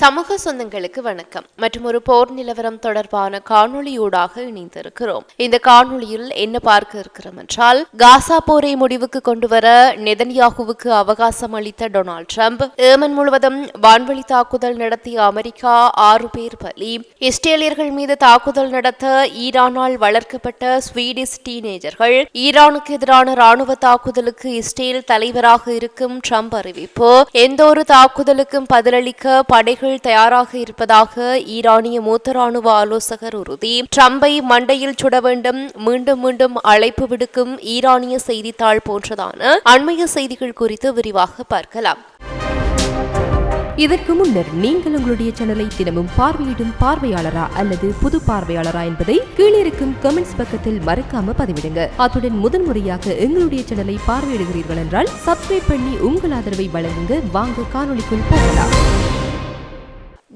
சமூக சொந்தங்களுக்கு வணக்கம் மற்றும் ஒரு போர் நிலவரம் தொடர்பான காணொளியூடாக இணைந்திருக்கிறோம். இந்த காணொளியில் என்ன பார்க்க இருக்கிறோம் என்றால், காசா போரை முடிவுக்கு கொண்டுவர நெதன்யாகுவுக்கு அவகாசம் அளித்த டொனால்ட் ட்ரம்ப், ஏமன் முழுவதும் வான்வழி தாக்குதல் நடத்திய அமெரிக்கா 6 பேர் பலி, இஸ்ரேலியர்கள் மீது தாக்குதல் நடத்த ஈரானால் வளர்க்கப்பட்ட ஸ்வீடிஷ் டீனேஜர்கள், ஈரானுக்கு எதிரான ராணுவ தாக்குதலுக்கு இஸ்ரேல் தலைவராக இருக்கும் ட்ரம்ப் அறிவிப்பு, எந்தொரு தாக்குதலுக்கும் பதிலளிக்க படைகள் தயாராக இருப்பதாக ஈரானிய மூத்த ராணுவ ஆலோசகர் உறுதி, ட்ரம்பை மண்டையில் சுட வேண்டும், மீண்டும் மீண்டும் அழைப்பு விடுக்கும் ஈரானிய செய்தித்தாள் போன்றதான அண்மைய செய்திகள் குறித்து விரிவாக பார்க்கலாம். இதற்கு முன்னர் நீங்கள் உங்களுடைய சேனலை தினமும் பார்வையிடும் பார்வையாளரா அல்லது புது பார்வையாளரா என்பதை கீழிருக்கும் கமெண்ட்ஸ் பக்கத்தில் மறக்காம பதிவிடுங்க. அத்துடன் முதன்முறையாக எங்களுடைய சேனலை பார்வையிடுகிறீர்கள் என்றால் சப்ஸ்கிரைப் பண்ணி உங்கள் ஆதரவை வழங்குங்க. வாங்க காணொளிக்குள் போகலாம்.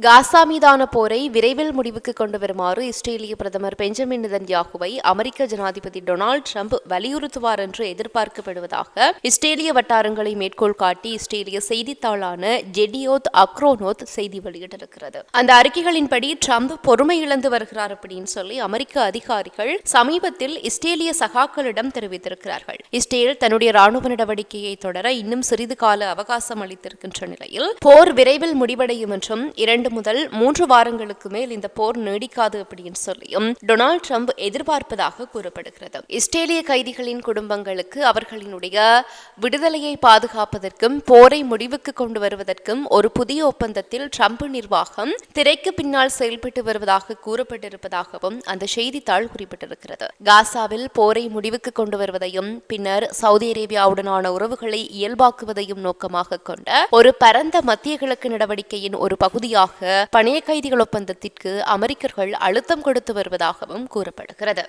காசா மீதான போரை விரைவில் முடிவுக்கு கொண்டு வருமாறு இஸ்ரேலிய பிரதமர் பெஞ்சமின் நெதன்யாகுவை அமெரிக்க ஜனாதிபதி டொனால்ட் ட்ரம்ப் வலியுறுத்துவார் என்று எதிர்பார்க்கப்படுவதாக இஸ்ரேலிய வட்டாரங்களை மேற்கோள் காட்டி இஸ்ரேலிய செய்தித்தாளான ஜெடியோத் அக்ரோனோத் செய்தி வெளியிட்டிருக்கிறது. அந்த அறிக்கைகளின்படி ட்ரம்ப் பொறுமை இழந்து வருகிறார் அப்படின்னு சொல்லி அமெரிக்க அதிகாரிகள் சமீபத்தில் இஸ்ரேலிய சகாக்களிடம் தெரிவித்திருக்கிறார்கள். இஸ்ரேல் தன்னுடைய ராணுவ நடவடிக்கையை தொடர இன்னும் சிறிது கால அவகாசம் அளித்திருக்கின்ற நிலையில் போர் விரைவில் முடிவடையும் என்றும் 2 முதல் 3 வாரங்களுக்கு மேல் இந்த போர் நீடிக்காது அப்படின்னு சொல்லியும் டொனால்ட் ட்ரம்ப் எதிர்பார்ப்பதாக கூறப்படுகிறது. இஸ்ரேலிய கைதிகளின் குடும்பங்களுக்கு அவர்களினுடைய விடுதலையை பாதுகாப்பதற்கும் போரை முடிவுக்கு கொண்டு வருவதற்கும் ஒரு புதிய ஒப்பந்தத்தில் ட்ரம்ப் நிர்வாகம் திரைக்கு பின்னால் செயல்பட்டு வருவதாக கூறப்பட்டிருப்பதாகவும் அந்த செய்தித்தாள் குறிப்பிட்டிருக்கிறது. காசாவில் போரை முடிவுக்கு கொண்டு வருவதையும் பின்னர் சவுதி அரேபியாவுடனான உறவுகளை இயல்பாக்குவதையும் நோக்கமாக கொண்ட ஒரு பரந்த மத்திய கிழக்கு நடவடிக்கையின் ஒரு பகுதியாக பணைய கைதிகள் ஒப்பந்தத்திற்கு அமெரிக்கர்கள் அழுத்தம் கொடுத்து வருவதாகவும் கூறப்படுகிறது.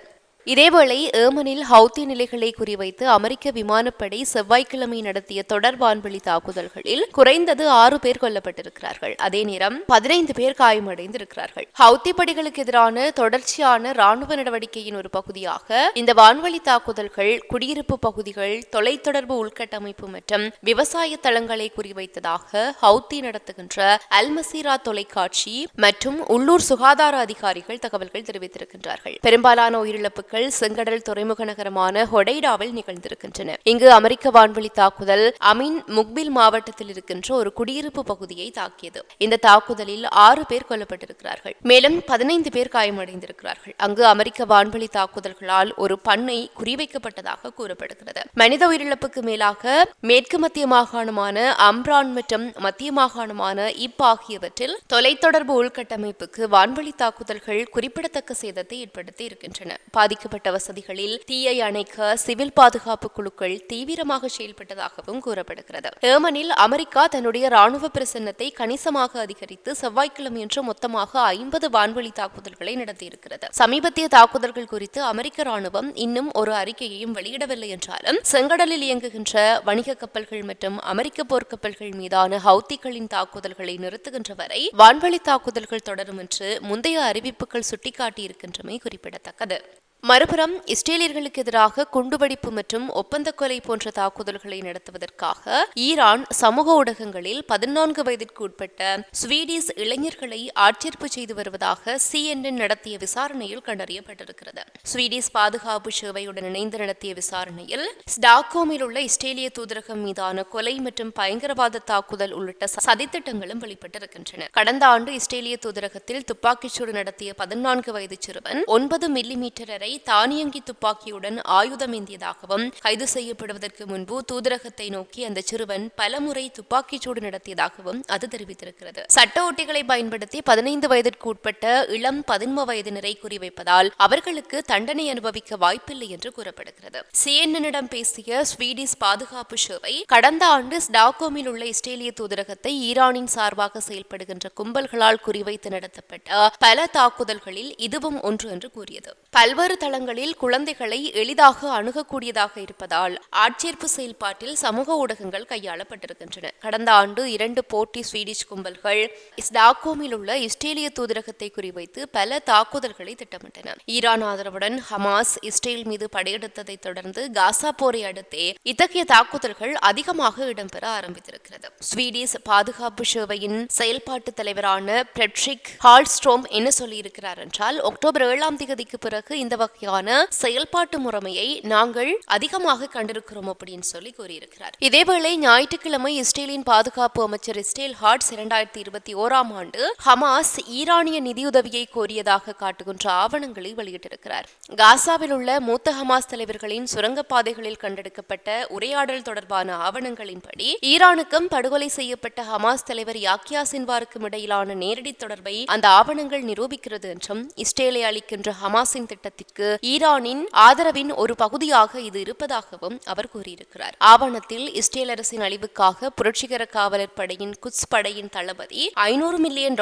இதேவேளை ஏமனில் ஹவுத்தி நிலைகளை குறிவைத்து அமெரிக்க விமானப்படை செவ்வாய்க்கிழமை நடத்திய தொடர் வான்வழி தாக்குதல்களில் குறைந்தது 6 பேர் கொல்லப்பட்டிருக்கிறார்கள். அதே நேரம் 15 பேர் காயமடைந்திருக்கிறார்கள். ஹவுத்தி படைகளுக்கு எதிரான தொடர்ச்சியான ராணுவ நடவடிக்கையின் ஒரு பகுதியாக இந்த வான்வழி தாக்குதல்கள் குடியிருப்பு பகுதிகள், தொலைத்தொடர்பு உள்கட்டமைப்பு மற்றும் விவசாய தளங்களை குறிவைத்ததாக ஹவுத்தி நடத்துகின்ற அல்மசீரா தொலைக்காட்சி மற்றும் உள்ளூர் சுகாதார அதிகாரிகள் தகவல்கள் தெரிவித்திருக்கின்றார்கள். பெரும்பாலான உயிரிழப்புகள் செங்கடல் துறைமுக நகரமான ஹொடைடாவில் நிகழ்ந்திருக்கின்றன. இங்கு அமெரிக்க வான்வழி தாக்குதல் அமீன் முக்பில் மாவட்டத்தில் இருக்கின்ற ஒரு குடியிருப்பு பகுதியை தாக்கியது. இந்த தாக்குதலில் 6 பேர் கொல்லப்பட்டிருக்கிறார்கள். மேலும் 15 பேர் காயமடைந்திருக்கிறார்கள். அங்கு அமெரிக்க வான்வழி தாக்குதல்களால் ஒரு பண்ணை குறிவைக்கப்பட்டதாக கூறப்படுகிறது. மனித உயிரிழப்புக்கு மேலாக மேற்கு மத்திய மாகாணமான அம்ரான் மற்றும் மத்திய மாகாணமான இப் ஆகியவற்றில் தொலைத்தொடர்பு உள்கட்டமைப்புக்கு வான்வழி தாக்குதல்கள் குறிப்பிடத்தக்க சேதத்தை ஏற்படுத்தி இருக்கின்றன. பாதிக்கப்பட்ட வசதிகளில் தீயை அணைக்க சிவில் பாதுகாப்பு குழுக்கள் தீவிரமாக செயல்பட்டதாகவும் கூறப்படுகிறது. ஏமனில் அமெரிக்கா தன்னுடைய ராணுவ பிரசன்னத்தை கணிசமாக அதிகரித்து செவ்வாய்க்கிழமையன்று மொத்தமாக 50 வான்வழி தாக்குதல்களை நடத்தியிருக்கிறது. சமீபத்திய தாக்குதல்கள் குறித்து அமெரிக்க ராணுவம் இன்னும் ஒரு அறிக்கையையும் வெளியிடவில்லை என்றாலும் செங்கடலில் இயங்குகின்ற வணிக கப்பல்கள் மற்றும் அமெரிக்க போர்க்கப்பல்கள் மீதான ஹவுத்திகளின் தாக்குதல்களை நிறுத்துகின்ற வரை வான்வழி தாக்குதல்கள் தொடரும் என்று முந்தைய அறிவிப்புகள் சுட்டிக்காட்டியிருக்கின்றமை குறிப்பிடத்தக்கது. மறுபுறம் இஸ்ரேலியர்களுக்கு எதிராக குண்டுவெடிப்பு மற்றும் ஒப்பந்த கொலை போன்ற தாக்குதல்களை நடத்துவதற்காக ஈரான் சமூக ஊடகங்களில் 14 வயதிற்கு உட்பட்ட ஸ்வீடிஷ் இளைஞர்களை ஆட்சேர்ப்பு செய்து வருவதாக CNN நடத்திய விசாரணையில் கண்டறியப்பட்டிருக்கிறது. ஸ்வீடிஷ் பாதுகாப்பு சேவையுடன் இணைந்து நடத்திய விசாரணையில் ஸ்டாக்ஹோமில் உள்ள இஸ்ரேலிய தூதரகம் மீதான கொலை மற்றும் பயங்கரவாத தாக்குதல் உள்ளிட்ட சதித்திட்டங்களும் வெளிப்பட்டிருக்கின்றன. கடந்த ஆண்டு இஸ்ரேலிய தூதரகத்தில் துப்பாக்கிச்சூடு நடத்திய 14 வயது சிறுவன் 9 மில்லிமீட்டர் வரை தானியங்கி துப்பாக்கியுடன் ஆயுதம் ஏந்தியதாகவும் கைது செய்யப்படுவதற்கு முன்பு தூதரகத்தை நோக்கி அந்த சிறுவன் பலமுறை துப்பாக்கிச்சூடு நடத்தியதாகவும் அது தெரிவித்திருக்கிறது. சட்ட ஓட்டிகளை பயன்படுத்தி 15 வயதிற்கு உட்பட்ட இளம் 11 வயதினரை குறிவைப்பதால் அவர்களுக்கு தண்டனை அனுபவிக்க வாய்ப்பில்லை என்று கூறப்படுகிறது. CNN பேசிய ஸ்வீடிஷ் பாதுகாப்பு சேவை கடந்த ஆண்டு ஸ்டாக்ஹோமில் உள்ள இஸ்ரேலிய தூதரகத்தை ஈரானின் சார்பாக செயல்படுகின்ற கும்பல்களால் குறிவைத்து நடத்தப்பட்ட பல தாக்குதல்களில் இதுவும் ஒன்று என்று கூறியது. பல்வேறு தளங்களில் குழந்தைகளை எளிதாக அணுகக்கூடியதாக இருப்பதால் ஆட்சேர்ப்பு செயல்பாட்டில் சமூக ஊடகங்கள் கையாளப்பட்டிருக்கின்றன. கடந்த ஆண்டு 2 போட்டி ஸ்வீடிஷ் கும்பல்கள் ஸ்டாக்ஹோமில் உள்ள இஸ்ரேலிய தூதரகத்தை குறிவைத்து பல தாக்குதல்களை திட்டமிட்டன. ஈரான் ஆதரவுடன் ஹமாஸ் இஸ்ரேல் மீது படையெடுத்ததை தொடர்ந்து காசா போரை அடுத்தே இத்தகைய தாக்குதல்கள் அதிகமாக இடம்பெற ஆரம்பித்திருக்கிறது. ஸ்வீடிஷ் பாதுகாப்பு சேவையின் செயல்பாட்டு தலைவரான பிரெட்ரிக் ஹால்ஸ்ட்ரோம் என்ன சொல்லியிருக்கிறார் என்றால், அக்டோபர் 7ஆம் தேதிக்கு பிறகு இந்த வகையான செயல்பாட்டு முறைமையை நாங்கள் அதிகமாக கண்டிருக்கிறோம் அப்படின்னு சொல்லி கூறியிருக்கிறார். இதேவேளை ஞாயிற்றுக்கிழமை இஸ்ரேலின் பாதுகாப்பு அமைச்சர் இஸ்ரேல் ஹாட்ஸ் 2021ஆம் ஆண்டு ஹமாஸ் ஈரானிய நிதியுதவியை கோரியதாக காட்டுகின்ற ஆவணங்களை வெளியிட்டிருக்கிறார். காசாவில் உள்ள மூத்த ஹமாஸ் தலைவர்களின் சுரங்கப்பாதைகளில் கண்டெடுக்கப்பட்ட உரையாடல் தொடர்பான ஆவணங்களின்படி ஈரானுக்கும் படுகொலை செய்யப்பட்ட ஹமாஸ் தலைவர் யாக்யா சின்வாருக்கும் இடையிலான நேரடி தொடர்பை அந்த ஆவணங்கள் நிரூபிக்கிறது என்றும், இஸ்ரேலை அளிக்கின்ற ஹமாஸின் திட்டத்திற்கு ஈரானின் ஆதரவின் ஒரு பகுதியாக இது இருப்பதாகவும் அவர் கூறியிருக்கிறார். ஆவணத்தில் இஸ்ரேல் அரசின் அழிவுக்காக புரட்சிகர காவலர் படையின் குட்ஸ் படையின் தளபதி $500 மில்லியன்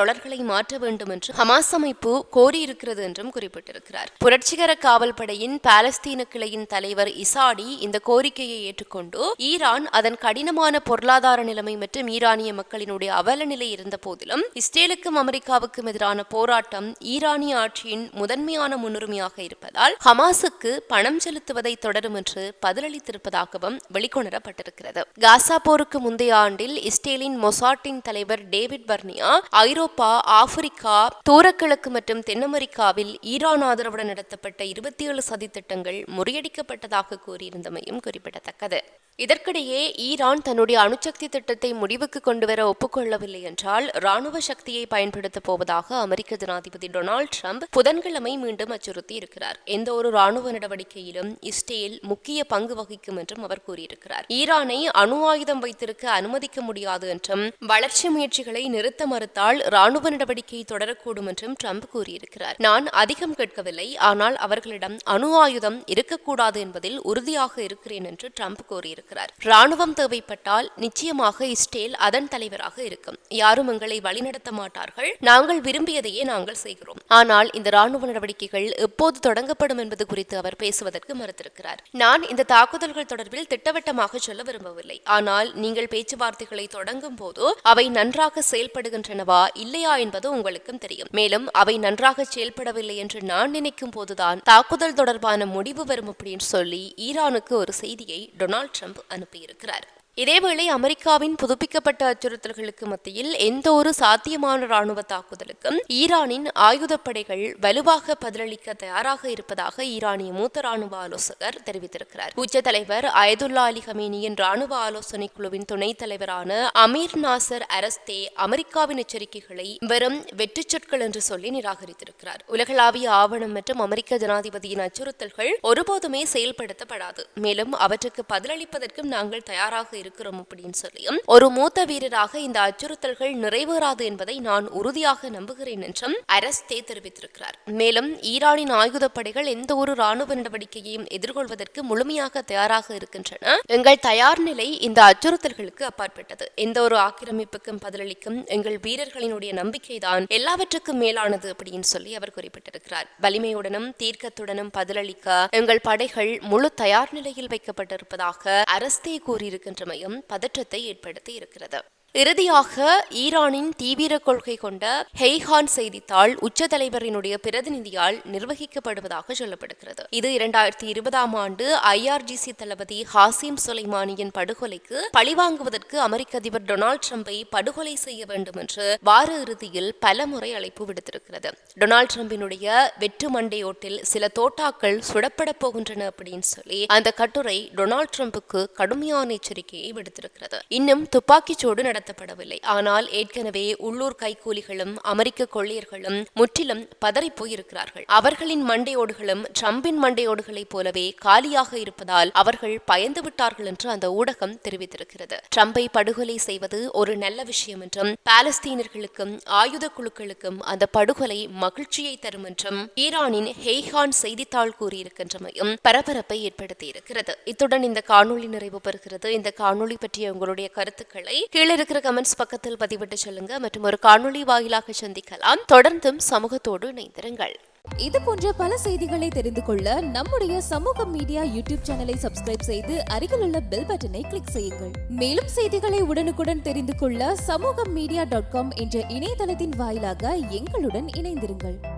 மாற்ற வேண்டும் என்று ஹமாஸ் அமைப்பு கோரியிருக்கிறது என்றும் குறிப்பிட்டிருக்கிறார். புரட்சிகர காவல் படையின் பாலஸ்தீன கிளையின் தலைவர் இசாடி இந்த கோரிக்கையை ஏற்றுக்கொண்டு, ஈரான் அதன் கடினமான பொருளாதார நிலைமை மற்றும் ஈரானிய மக்களினுடைய அவல நிலை இருந்த போதிலும் இஸ்ரேலுக்கும் அமெரிக்காவுக்கும் எதிரான போராட்டம் ஈரானிய ஆட்சியின் முதன்மையான முன்னுரிமையாக இருப்பதால் ஹமாஸுக்கு பணம் செலுத்துவதை தொடரும் என்று பதிலளித்திருப்பதாகவும் வெளிக்கொணரப்பட்டிருக்கிறது. காசா போருக்கு முந்தைய ஆண்டில் இஸ்ரேலின் மொசாட்டின் தலைவர் டேவிட் பர்னியா ஐரோப்பா, ஆப்பிரிக்கா, தூரக்கிழக்கு மற்றும் தென் அமெரிக்காவில் ஈரான் ஆதரவுடன் நடத்தப்பட்ட 27 சதித்திட்டங்கள் முறியடிக்கப்பட்டதாக கூறியிருந்தமையும் குறிப்பிடத்தக்கது. இதற்கிடையே ஈரான் தன்னுடைய அணுசக்தி திட்டத்தை முடிவுக்கு கொண்டுவர ஒப்புக்கொள்ளவில்லை என்றால் ராணுவ சக்தியை பயன்படுத்தப் போவதாக அமெரிக்க ஜனாதிபதி டொனால்டு டிரம்ப் புதன்கிழமை மீண்டும் அச்சுறுத்தி இருக்கிறார். எந்த ஒரு ராணுவ நடவடிக்கையிலும் இஸ்ரேல் முக்கிய பங்கு வகிக்கும் என்றும் அவர் கூறியிருக்கிறார். ஈரானை அணு ஆயுதம் வைத்திருக்க அனுமதிக்க முடியாது என்றும், வளர்ச்சி முயற்சிகளை நிறுத்த மறுத்தால் ராணுவ நடவடிக்கை தொடரக்கூடும் என்றும் டிரம்ப் கூறியிருக்கிறார். நான் அதிகம் கேட்கவில்லை, ஆனால் அவர்களிடம் அணு ஆயுதம் இருக்கக்கூடாது என்பதில் உறுதியாக இருக்கிறேன் என்று டிரம்ப் கூறியிருக்கிறார். ராணுவம் தேவைப்பட்டால் நிச்சயமாக இஸ்ரேல் அதன் தலைவராக இருக்கும். யாரும் எங்களை வழிநடத்த மாட்டார்கள். நாங்கள் விரும்பியதையே நாங்கள் செய்கிறோம். ஆனால் இந்த ராணுவ நடவடிக்கைகள் எப்போது தொடங்கப்படும் என்பது குறித்து அவர் பேசுவதற்கு மறுத்திருக்கிறார். நான் இந்த தாக்குதல்கள் தொடர்பில் திட்டவட்டமாக சொல்ல விரும்பவில்லை. ஆனால் நீங்கள் பேச்சுவார்த்தைகளை தொடங்கும் போது அவை நன்றாக செயல்படுகின்றனவா இல்லையா என்பது உங்களுக்கும் தெரியும். மேலும் அவை நன்றாக செயல்படவில்லை என்று நான் நினைக்கும் போதுதான் தாக்குதல் தொடர்பான முடிவு வரும் அப்படின்னு சொல்லி ஈரானுக்கு ஒரு செய்தியை டொனால்டு ட்ரம்ப் அனுப்பியிருக்கிறார். இதேவேளை அமெரிக்காவின் புதுப்பிக்கப்பட்ட அச்சுறுத்தல்களுக்கு மத்தியில் எந்த ஒரு சாத்தியமான ராணுவ தாக்குதலுக்கும் ஈரானின் ஆயுதப்படைகள் வலுவாக பதிலளிக்க தயாராக இருப்பதாக ஈரானிய மூத்த ராணுவ ஆலோசகர் தெரிவித்திருக்கிறார். உச்ச தலைவர் அயதுல்லா அலி ஹமேனியின் ராணுவ ஆலோசனை குழுவின் துணைத் தலைவரான அமீர் நாசர் அரஸ்தே அமெரிக்காவின் எச்சரிக்கைகளை வெறும் வெற்றுச் சொற்கள் என்று சொல்லி நிராகரித்திருக்கிறார். உலகளாவிய ஆவணம் மற்றும் அமெரிக்க ஜனாதிபதியின் அச்சுறுத்தல்கள் ஒருபோதுமே செயல்படுத்தப்படாது. மேலும் அவற்றுக்கு பதிலளிப்பதற்கும் நாங்கள் தயாராக இருக்கிறோம் அப்படின்னு சொல்லியும், ஒரு மூத்த வீரராக இந்த அச்சுறுத்தல்கள் நிறைவேறாது என்பதை நான் உறுதியாக நம்புகிறேன் என்றும் அரஸ்தே தெரிவித்திருக்கிறார். மேலும் ஈரானின் ஆயுதப்படைகள் எந்த ஒரு ராணுவ நடவடிக்கையையும் எதிர்கொள்வதற்கு முழுமையாக தயாராக இருக்கின்றன. எங்கள் தயார் நிலை இந்த அச்சுறுத்தல்களுக்கு அப்பாற்பட்டது. எந்த ஒரு ஆக்கிரமிப்புக்கும் பதிலளிக்கும் எங்கள் வீரர்களினுடைய நம்பிக்கைதான் எல்லாவற்றுக்கும் மேலானது அப்படின்னு சொல்லி அவர் குறிப்பிட்டிருக்கிறார். வலிமையுடனும் தீர்க்கத்துடனும் பதிலளிக்க எங்கள் படைகள் முழு தயார் நிலையில் வைக்கப்பட்டிருப்பதாக அரஸ்தே கூறியிருக்கின்றமை பதற்றத்தை ஏற்படுத்தி இருக்கிறது. இறுதியாக ஈரானின் தீவிர கொள்கை கொண்ட ஹெய்ஹான் செய்தித்தாள் உச்ச தலைவரினுடைய பிரதிநிதியால் நிர்வகிக்கப்படுவதாக சொல்லப்படுகிறது. இது 2020ஆம் ஆண்டு IRGC தளபதி ஹாசிம் சுலைமானியின் படுகொலைக்கு பழிவாங்குவதற்கு அமெரிக்க அதிபர் டொனால்டு ட்ரம்பை படுகொலை செய்ய வேண்டும் என்று வார இறுதியில் பலமுறை அழைப்பு விடுத்திருக்கிறது. டொனால்டு ட்ரம்பினுடைய வெற்று மண்டையோட்டில் சில தோட்டாக்கள் சுடப்பட போகின்றன அப்படின்னு சொல்லி அந்த கட்டுரை டொனால்டு ட்ரம்புக்கு கடுமையான எச்சரிக்கையை விடுத்திருக்கிறது. இன்னும் துப்பாக்கிச்சூடு நடத்தப்படவில்லை. ஆனால் ஏற்கனவே உள்ளூர் கைக்கூலிகளும் அமெரிக்க கொள்ளையர்களும் முற்றிலும் பதறிப்போயிருக்கிறார்கள். அவர்களின் மண்டையோடுகளும் ட்ரம்பின் மண்டையோடுகளைப் போலவே காலியாக இருப்பதால் அவர்கள் பயந்து விட்டார்கள் என்று அந்த ஊடகம் தெரிவித்திருக்கிறது. ட்ரம்பை படுகொலை செய்வது ஒரு நல்ல விஷயம் என்றும், பாலஸ்தீனர்களுக்கும் ஆயுத குழுக்களுக்கும் அந்த படுகொலை மகிழ்ச்சியை தரும் என்றும் ஈரானின் ஹெய்ஹான் செய்தித்தாள் கூறியிருக்கின்றமையும் பரபரப்பை ஏற்படுத்தியிருக்கிறது. இத்துடன் இந்த காணொளி நிறைவு பெறுகிறது. இந்த காணொளி பற்றிய உங்களுடைய கருத்துக்களை கீழே இருக்கிற கமெண்ட்ஸ் பக்கத்தில் பதிவிட்டு சொல்லுங்க. மற்றும் ஒரு காணொளி வாயிலாக சந்திக்கலாம். தொடர்ந்தும் சமூகத்தோடு இணைந்திருங்கள். இது போன்ற பல செய்திகளை தெரிந்து கொள்ள நம்முடைய சமூக மீடியா யூடியூப் சேனலை சப்ஸ்கிரைப் செய்து அருகிலுள்ள பெல் பட்டனை கிளிக் செய்யுங்கள். மேலும் செய்திகளை உடனுக்குடன் தெரிந்து கொள்ள சமூகமீடியா.com என்ற இணையதளத்தின் வாயிலாக எங்களுடன் இணைந்திருங்கள்.